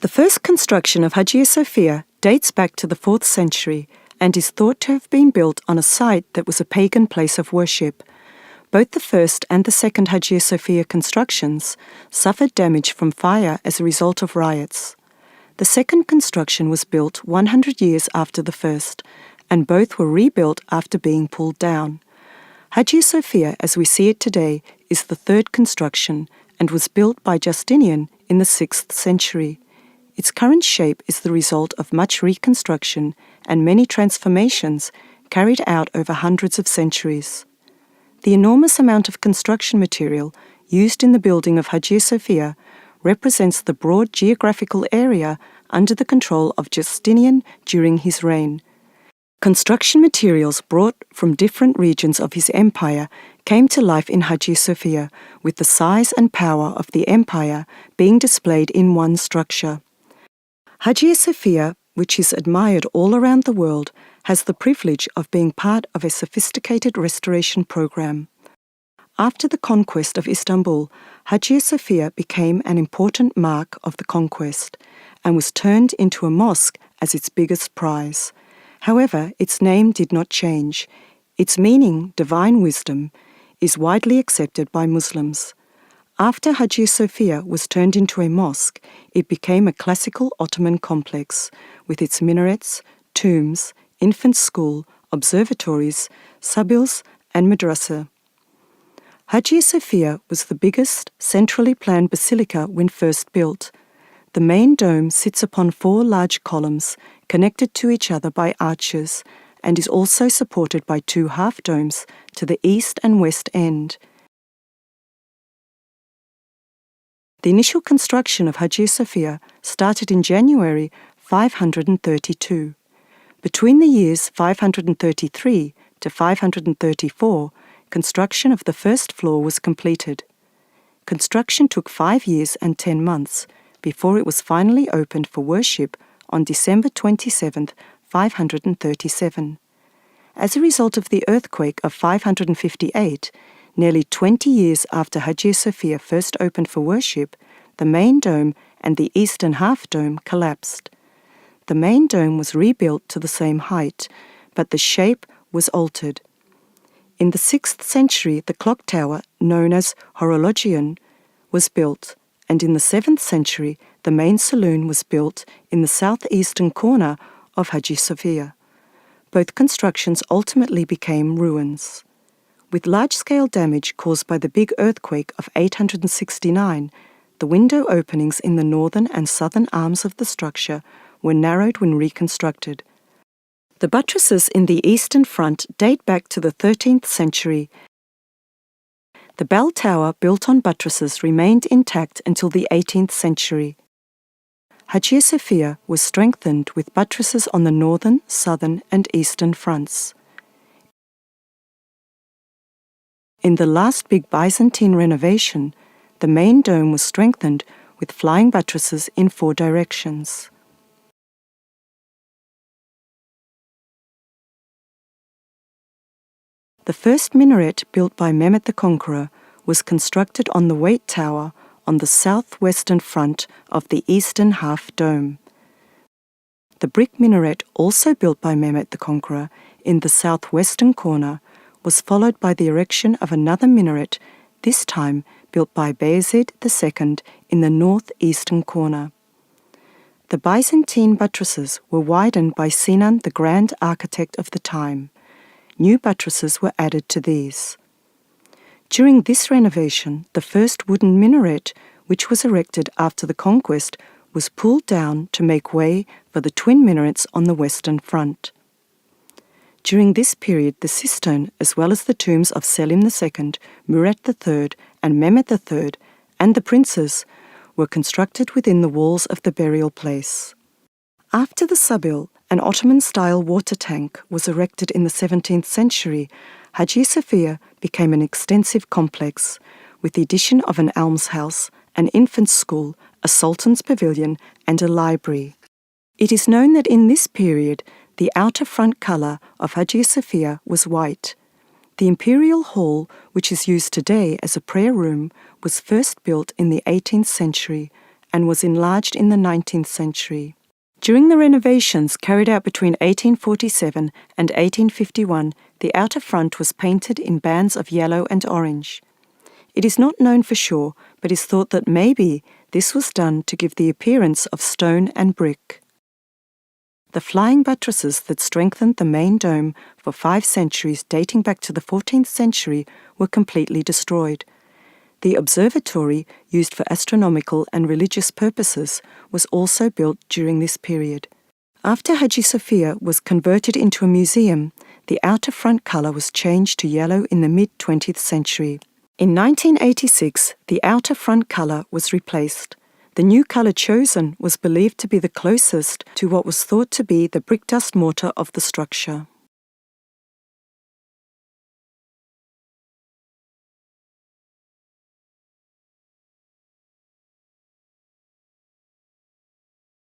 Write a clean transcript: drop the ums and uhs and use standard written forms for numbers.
The first construction of Hagia Sophia dates back to the 4th century and is thought to have been built on a site that was a pagan place of worship. Both the first and the second Hagia Sophia constructions suffered damage from fire as a result of riots. The second construction was built 100 years after the first, and both were rebuilt after being pulled down. Hagia Sophia, as we see it today, is the third construction and was built by Justinian in the 6th century. Its current shape is the result of much reconstruction and many transformations carried out over hundreds of centuries. The enormous amount of construction material used in the building of Hagia Sophia represents the broad geographical area under the control of Justinian during his reign. Construction materials brought from different regions of his empire came to life in Hagia Sophia, with the size and power of the empire being displayed in one structure. Hagia Sophia, which is admired all around the world, has the privilege of being part of a sophisticated restoration program. After the conquest of Istanbul, Hagia Sophia became an important mark of the conquest and was turned into a mosque as its biggest prize. However, its name did not change. Its meaning, divine wisdom, is widely accepted by Muslims. After Hagia Sophia was turned into a mosque, it became a classical Ottoman complex with its minarets, tombs, infant school, observatories, sabils, and madrasa. Hagia Sophia was the biggest centrally planned basilica when first built. The main dome sits upon 4 large columns connected to each other by arches and is also supported by 2 half-domes to the east and west end. The initial construction of Hagia Sophia started in January 532. Between the years 533 to 534, construction of the first floor was completed. Construction took 5 years and 10 months before it was finally opened for worship on December 27, 537. As a result of the earthquake of 558, nearly 20 years after Hagia Sophia first opened for worship, the main dome and the eastern half-dome collapsed. The main dome was rebuilt to the same height, but the shape was altered. In the 6th century, the clock tower, known as Horologion, was built, and in the 7th century, the main saloon was built in the southeastern corner of Hagia Sophia. Both constructions ultimately became ruins. With large-scale damage caused by the big earthquake of 869, the window openings in the northern and southern arms of the structure were narrowed when reconstructed. The buttresses in the eastern front date back to the 13th century. The bell tower built on buttresses remained intact until the 18th century. Hagia Sophia was strengthened with buttresses on the northern, southern, and eastern fronts. In the last big Byzantine renovation, the main dome was strengthened with flying buttresses in 4 directions. The first minaret built by Mehmed the Conqueror was constructed on the Weight Tower on the southwestern front of the eastern half-dome. The brick minaret, also built by Mehmed the Conqueror in the southwestern corner, was followed by the erection of another minaret, this time built by Bayezid II in the northeastern corner. The Byzantine buttresses were widened by Sinan, the grand architect of the time. New buttresses were added to these. During this renovation, the first wooden minaret, which was erected after the conquest, was pulled down to make way for the twin minarets on the western front. During this period, the cistern, as well as the tombs of Selim II, Murat III, and Mehmed III, and the princes, were constructed within the walls of the burial place. After the sabil, an Ottoman-style water tank, was erected in the 17th century, Hagia Sophia became an extensive complex, with the addition of an almshouse, an infant school, a sultan's pavilion, and a library. It is known that in this period, the outer front colour of Hagia Sophia was white. The imperial hall, which is used today as a prayer room, was first built in the 18th century and was enlarged in the 19th century. During the renovations carried out between 1847 and 1851, the outer front was painted in bands of yellow and orange. It is not known for sure, but is thought that maybe this was done to give the appearance of stone and brick. The flying buttresses that strengthened the main dome for 5 centuries dating back to the 14th century were completely destroyed. The observatory, used for astronomical and religious purposes, was also built during this period. After Hagia Sophia was converted into a museum, the outer front colour was changed to yellow in the mid-20th century. In 1986, the outer front colour was replaced. The new colour chosen was believed to be the closest to what was thought to be the brick dust mortar of the structure.